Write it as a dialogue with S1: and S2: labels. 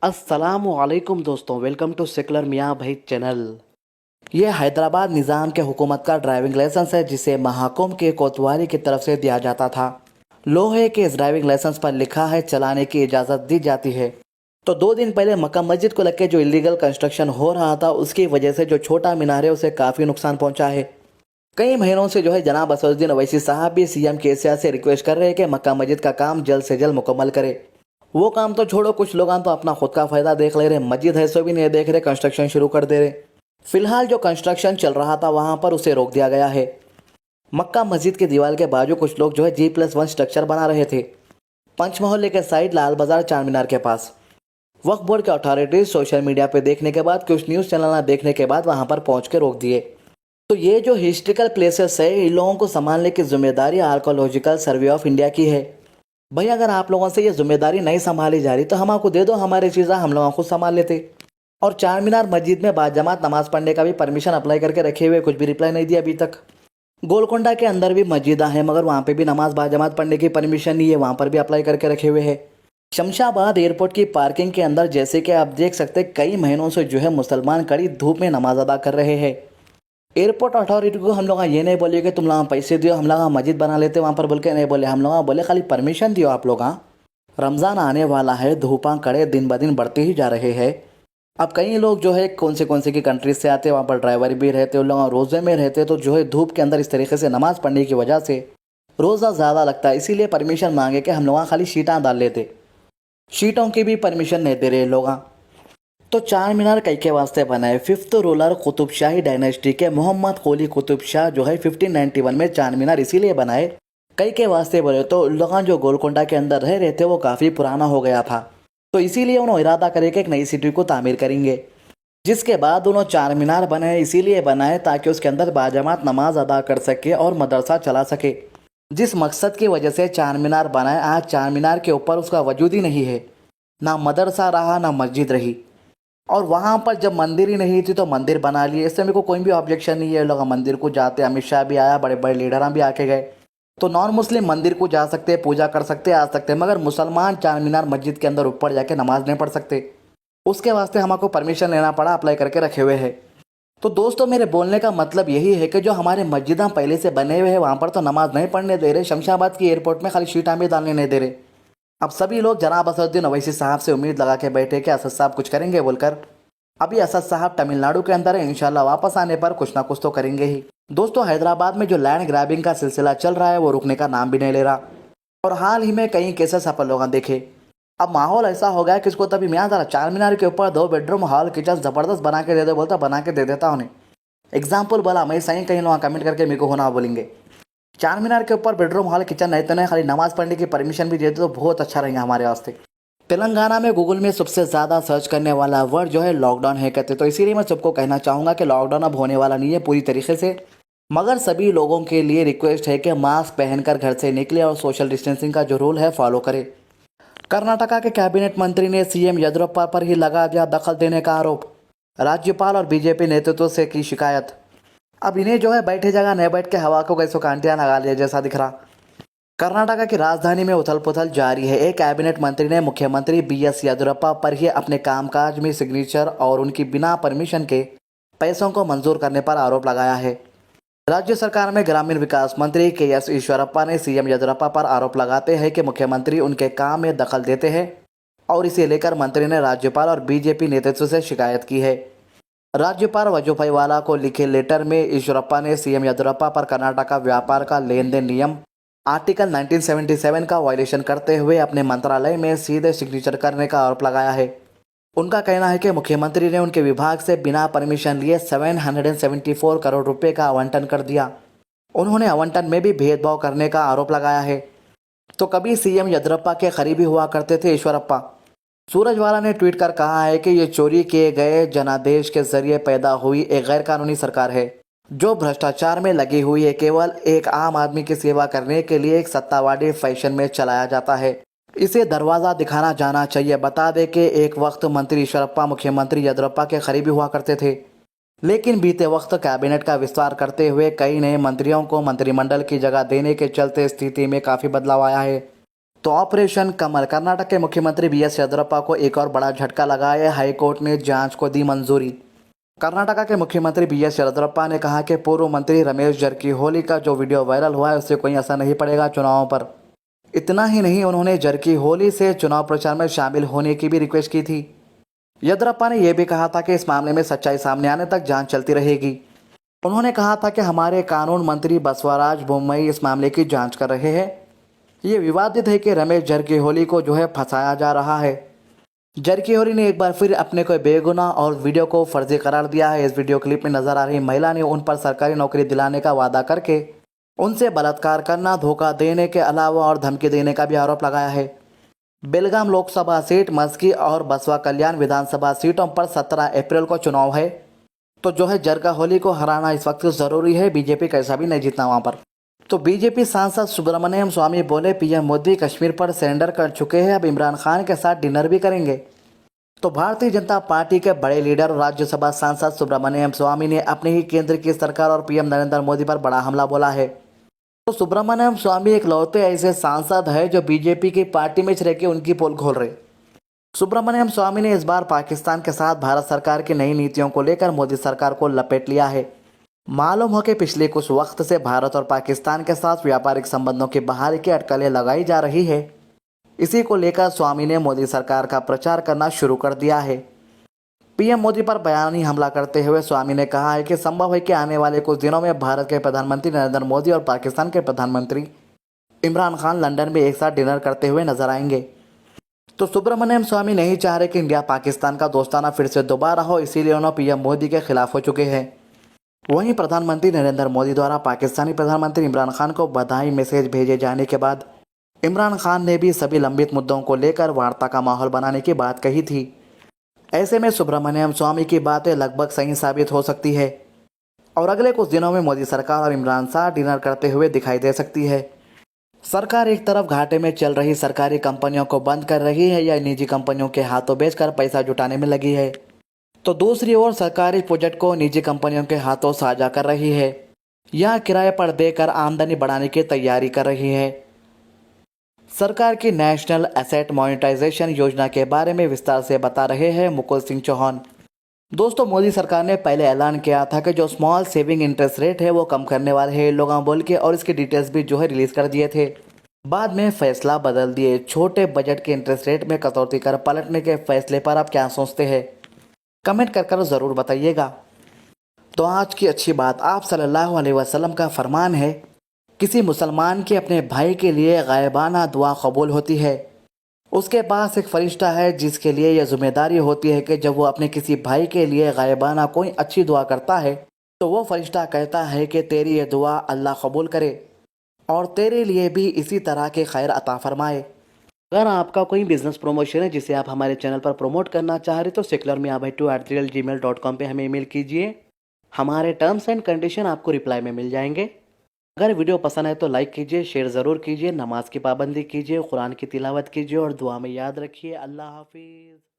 S1: अस्सलामुअलैकुम दोस्तों, welcome to secular मियाँ भाई चैनल। ये हैदराबाद निज़ाम के हुकूमत का ड्राइविंग लाइसेंस है जिसे महाकुम के कोतवाली की तरफ से दिया जाता था। लोहे के इस ड्राइविंग लाइसेंस पर लिखा है चलाने की इजाज़त दी जाती है। तो 2 दिन पहले मक्का मस्जिद को लेकर जो इलीगल कंस्ट्रक्शन हो रहा था उसकी वजह से जो छोटा मीनार है उसे काफ़ी नुकसान पहुंचा है। कई महीनों से जो है जनाब असदुद्दीन ओवैसी साहब भी सीएम केसीआर से रिक्वेस्ट कर रहे हैं कि मक्का मस्जिद का काम जल्द से जल्द मुकम्मल करे। वो काम तो छोड़ो, कुछ लोग तो अपना खुद का फायदा देख ले रहे, मस्जिद है सो भी नहीं देख रहे, कंस्ट्रक्शन शुरू कर दे रहे। फिलहाल जो कंस्ट्रक्शन चल रहा था वहां पर उसे रोक दिया गया है। मक्का मस्जिद की दीवार के बाजू कुछ लोग जो है G+1 स्ट्रक्चर बना रहे थे पंच मोहल्ले के साइड लाल बाजार चार मीनार के पास। वक्फ बोर्ड के अथॉरिटीज सोशल मीडिया पे देखने के बाद, कुछ न्यूज़ चैनल ना देखने के बाद वहां पर पहुंच के रोक दिए। तो ये जो हिस्ट्रिकल प्लेसेस है इन लोगों को संभालने की जिम्मेदारी आर्कोलॉजिकल सर्वे ऑफ इंडिया की है। भाई अगर आप लोगों से ये जिम्मेदारी नहीं संभाली जा रही तो हम आपको दे दो, हमारी चीज़ें हम लोग खुद संभाल लेते। और चार मीनार मस्जिद में बाजमात नमाज पढ़ने का भी परमिशन अप्लाई करके रखे हुए, कुछ भी रिप्लाई नहीं दिया अभी तक। गोलकोंडा के अंदर भी मस्जिदा है मगर वहाँ पे भी नमाज बाजमात पढ़ने की परमिशन नहीं है, वहाँ पर भी अप्लाई करके रखे हुए है। शमशाबाद एयरपोर्ट की पार्किंग के अंदर जैसे कि आप देख सकते कई महीनों से जो है मुसलमान कड़ी धूप में नमाज अदा कर रहे हैं। एयरपोर्ट अथॉरिटी को हम लोग ये नहीं बोले कि तुम लोग पैसे दियो हम लोग मस्जिद बना लेते, वहाँ पर बोल के नहीं बोले, हम लोग बोले खाली परमिशन दियो आप लोग। रमज़ान आने वाला है, धूपा कड़े दिन ब दिन बढ़ते ही जा रहे हैं। अब कई लोग जो है कौन से की कंट्रीज से आते हैं, वहाँ पर ड्राइवर भी रहते, उन लोग रोज़े में रहते, तो जो है धूप के अंदर इस तरीके से नमाज़ पढ़ने की वजह से रोज़ा ज़्यादा लगता है, इसीलिए परमिशन मांगे कि हम लोग खाली शीटां डाल लेते। शीटों की भी परमिशन नहीं दे रहे लोग। तो चार मीनार कई के वास्ते बना है? फिफ्थ रूलर कुतुब शाही डायनेस्टी के मोहम्मद कोली कुतुब शाह जो है 1591 में चार मीनार इसीलिए बनाए कई के वास्ते बोले तो लोग जो गोलकोंडा के अंदर रह रहे थे वो काफ़ी पुराना हो गया था, तो इसीलिए उन्होंने इरादा करे कि एक नई सिटी को तामीर करेंगे, जिसके बाद उन्होंने चार मीनार बनाए। इसीलिए बनाए ताकि उसके अंदर बाजमात नमाज अदा कर सके और मदरसा चला सके। जिस मकसद की वजह से चार मीनार बनाए, आज चार मीनार के ऊपर उसका वजूद ही नहीं है, ना मदरसा रहा ना मस्जिद रही। और वहाँ पर जब मंदिर ही नहीं थी तो मंदिर बना लिए, इससे मेरे को कोई भी ऑब्जेक्शन नहीं है। लोग मंदिर को जाते, अमित शाह भी आया, बड़े बड़े लीडर भी आके गए, तो नॉन मुस्लिम मंदिर को जा सकते, पूजा कर सकते, आ सकते, मगर मुसलमान चार मीनार मस्जिद के अंदर ऊपर जाके नमाज नहीं पढ़ सकते। उसके वास्ते हमको परमिशन लेना पड़ा, अप्लाई करके रखे हुए है। तो दोस्तों मेरे बोलने का मतलब यही है कि जो हमारे मस्जिदा पहले से बने हुए हैं वहाँ पर तो नमाज नहीं पढ़ने दे रहे, शमशाबाद की एयरपोर्ट में खाली शीटां भी डालने नहीं दे रहे। अब सभी लोग जनाब असदुद्दीन ओवैसी साहब से उम्मीद लगा के बैठे कि असद साहब कुछ करेंगे बोलकर। अभी असद साहब तमिलनाडु के अंदर है, इंशाल्लाह वापस आने पर कुछ ना कुछ तो करेंगे ही। दोस्तों हैदराबाद में जो लैंड ग्रैबिंग का सिलसिला चल रहा है वो रुकने का नाम भी नहीं ले रहा, और हाल ही में कई केसेस अपन लोग देखे। अब माहौल ऐसा हो गया कि इसको तभी मैं जरा चार मीनार के ऊपर 2 बेडरूम हॉल किचन ज़बरदस्त बना के दे दो, बोलता बना के दे देता उन्हें। एग्जाम्पल बोला मैं सही, कहीं लोग कमेंट करके मेरे को होना बोलेंगे चार मीनार के ऊपर बेडरूम हॉल किचन नहीं तो नहीं, खाली नमाज पढ़ने की परमिशन भी दे दो तो बहुत अच्छा रहेगा हमारे वास्ते। तेलंगाना में गूगल में सबसे ज़्यादा सर्च करने वाला वर्ड जो है लॉकडाउन है कहते, तो इसीलिए मैं सबको कहना चाहूँगा कि लॉकडाउन अब होने वाला नहीं है पूरी तरीके से, मगर सभी लोगों के लिए रिक्वेस्ट है कि मास्क पहनकर घर से निकले और सोशल डिस्टेंसिंग का जो रूल है फॉलो करें। कर्नाटका के कैबिनेट मंत्री ने सीएम येदियुरप्पा पर ही लगा दिया दखल देने का आरोप, राज्यपाल और बीजेपी नेतृत्व से की शिकायत। अब इन्हें जो है बैठे जगह नहीं बैठ के हवा को कैसो कांटियाँ लगा लिया जैसा दिख रहा। कर्नाटका की राजधानी में उथल पुथल जारी है। एक कैबिनेट मंत्री ने मुख्यमंत्री BS येदियुरप्पा पर ही अपने कामकाज में सिग्नेचर और उनकी बिना परमिशन के पैसों को मंजूर करने पर आरोप लगाया है। राज्य सरकार में ग्रामीण विकास मंत्री KS ईश्वरप्पा ने सीएम येदियुरप्पा पर आरोप लगाते हैं कि मुख्यमंत्री उनके काम में दखल देते हैं, और इसे लेकर मंत्री ने राज्यपाल और बीजेपी नेतृत्व से शिकायत की है। राज्यपाल वजुभाई वाला को लिखे लेटर में ईश्वरप्पा ने सीएम येदियुरप्पा पर कर्नाटका व्यापार का लेन देन नियम आर्टिकल 1977 का वायलेशन करते हुए अपने मंत्रालय में सीधे सिग्नेचर करने का आरोप लगाया है। उनका कहना है कि मुख्यमंत्री ने उनके विभाग से बिना परमिशन लिए 774 करोड़ रुपए का आवंटन कर दिया। उन्होंने आवंटन में भी भेदभाव करने का आरोप लगाया है। तो कभी सीएम येदियुरप्पा के करीबी हुआ करते थे ईश्वरप्पा। सूरजवाला ने ट्वीट कर कहा है कि ये चोरी किए गए जनादेश के जरिए पैदा हुई एक गैर कानूनी सरकार है जो भ्रष्टाचार में लगी हुई है, केवल एक आम आदमी की सेवा करने के लिए एक सत्तावादी फैशन में चलाया जाता है। इसे दरवाज़ा दिखाना जाना चाहिए। बता दें कि एक वक्त मंत्री ईश्वरप्पा मुख्यमंत्री येदियुरप्पा के करीबी हुआ करते थे, लेकिन बीते वक्त कैबिनेट का विस्तार करते हुए कई नए मंत्रियों को मंत्रिमंडल की जगह देने के चलते स्थिति में काफ़ी बदलाव आया है। तो ऑपरेशन कमल, कर्नाटक के मुख्यमंत्री बीएस येदियुरप्पा को एक और बड़ा झटका लगा है। हाईकोर्ट ने जांच को दी मंजूरी। कर्नाटक के मुख्यमंत्री बीएस येदियुरप्पा ने कहा कि पूर्व मंत्री रमेश जरकीहोली का जो वीडियो वायरल हुआ है उससे कोई असर नहीं पड़ेगा चुनावों पर। इतना ही नहीं, उन्होंने जरकीहोली से चुनाव प्रचार में शामिल होने की भी रिक्वेस्ट की थी। येदियुरप्पा ने यह भी कहा था कि इस मामले में सच्चाई सामने आने तक जांच चलती रहेगी। उन्होंने कहा था कि हमारे कानून मंत्री बसवराज बोम्मई इस मामले की जांच कर रहे हैं। ये विवादित है कि रमेश जरकीहोली को जो है फंसाया जा रहा है। जरकीहोली ने एक बार फिर अपने को बेगुनाह और वीडियो को फर्जी करार दिया है। इस वीडियो क्लिप में नजर आ रही महिला ने उन पर सरकारी नौकरी दिलाने का वादा करके उनसे बलात्कार करना, धोखा देने के अलावा और धमकी देने का भी आरोप लगाया है। बेलगाम लोकसभा सीट, मस्की और बसवा कल्याण विधानसभा सीटों पर 17 अप्रैल को चुनाव है। तो जो है जरकीहोली को हराना इस वक्त जरूरी है। बीजेपी कैसा भी नहीं जीतना वहां पर। तो बीजेपी सांसद सुब्रमण्यम स्वामी बोले पीएम मोदी कश्मीर पर सरेंडर कर चुके हैं, अब इमरान खान के साथ डिनर भी करेंगे। तो भारतीय जनता पार्टी के बड़े लीडर और राज्यसभा सांसद सुब्रमण्यम स्वामी ने अपने ही केंद्र की सरकार और पीएम नरेंद्र मोदी पर बड़ा हमला बोला है। तो सुब्रमण्यम स्वामी एक लौते ऐसे सांसद है जो बीजेपी की पार्टी में रह के उनकी पोल खोल रहे। सुब्रमण्यम स्वामी ने इस बार पाकिस्तान के साथ भारत सरकार की नई नीतियों को लेकर मोदी सरकार को लपेट लिया है। मालूम हो कि पिछले कुछ वक्त से भारत और पाकिस्तान के साथ व्यापारिक संबंधों की बहाली की अटकलें लगाई जा रही है। इसी को लेकर स्वामी ने मोदी सरकार का प्रचार करना शुरू कर दिया है। पीएम मोदी पर बयानी हमला करते हुए स्वामी ने कहा है कि संभव है कि आने वाले कुछ दिनों में भारत के प्रधानमंत्री नरेंद्र मोदी और पाकिस्तान के प्रधानमंत्री इमरान खान लंदन में एक साथ डिनर करते हुए नजर आएंगे। तो सुब्रमण्यम स्वामी नहीं चाह रहे कि इंडिया पाकिस्तान का दोस्ताना फिर से दोबारा हो, इसीलिए उन्होंने पीएम मोदी के खिलाफ हो चुके हैं। वहीं प्रधानमंत्री नरेंद्र मोदी द्वारा पाकिस्तानी प्रधानमंत्री इमरान खान को बधाई मैसेज भेजे जाने के बाद इमरान खान ने भी सभी लंबित मुद्दों को लेकर वार्ता का माहौल बनाने की बात कही थी। ऐसे में सुब्रमण्यम स्वामी की बातें लगभग सही साबित हो सकती है और अगले कुछ दिनों में मोदी सरकार और इमरान साथ डिनर करते हुए दिखाई दे सकती है। सरकार एक तरफ घाटे में चल रही सरकारी कंपनियों को बंद कर रही है या निजी कंपनियों के हाथों बेचकर पैसा जुटाने में लगी है, तो दूसरी ओर सरकारी प्रोजेक्ट को निजी कंपनियों के हाथों साझा कर रही है या किराए पर देकर आमदनी बढ़ाने की तैयारी कर रही है। सरकार की नेशनल एसेट मोनेटाइजेशन योजना के बारे में विस्तार से बता रहे हैं मुकुल सिंह चौहान। दोस्तों, मोदी सरकार ने पहले ऐलान किया था कि जो स्मॉल सेविंग इंटरेस्ट रेट है वो कम करने वाले हैं लोगों बोल के, और इसके डिटेल्स भी जो है रिलीज कर दिए थे। बाद में फैसला बदल दिए। छोटे बजट के इंटरेस्ट रेट में कटौती कर पलटने के फैसले पर आप क्या सोचते हैं, कमेंट कर ज़रूर बताइएगा। तो आज की अच्छी बात, आप सल्लल्लाहु अलैहि वसल्लम का फरमान है, किसी मुसलमान के अपने भाई के लिए गायबाना दुआ कबूल होती है। उसके पास एक फरिश्ता है जिसके लिए यह जिम्मेदारी होती है कि जब वो अपने किसी भाई के लिए गायबाना कोई अच्छी दुआ करता है तो वो फरिश्ता कहता है कि तेरी ये दुआ अल्लाह कबूल करे और तेरे लिए भी इसी तरह के खैर अता फरमाए। अगर आपका कोई बिजनेस प्रमोशन है जिसे आप हमारे चैनल पर प्रमोट करना चाह रहे तो secularmiabhai2@gmail.com पे हमें ईमेल कीजिए। हमारे टर्म्स एंड कंडीशन आपको रिप्लाई में मिल जाएंगे। अगर वीडियो पसंद आए तो लाइक कीजिए, शेयर ज़रूर कीजिए, नमाज की पाबंदी कीजिए, कुरान की तिलावत कीजिए और दुआ में याद रखिए। अल्लाह हाफिज़।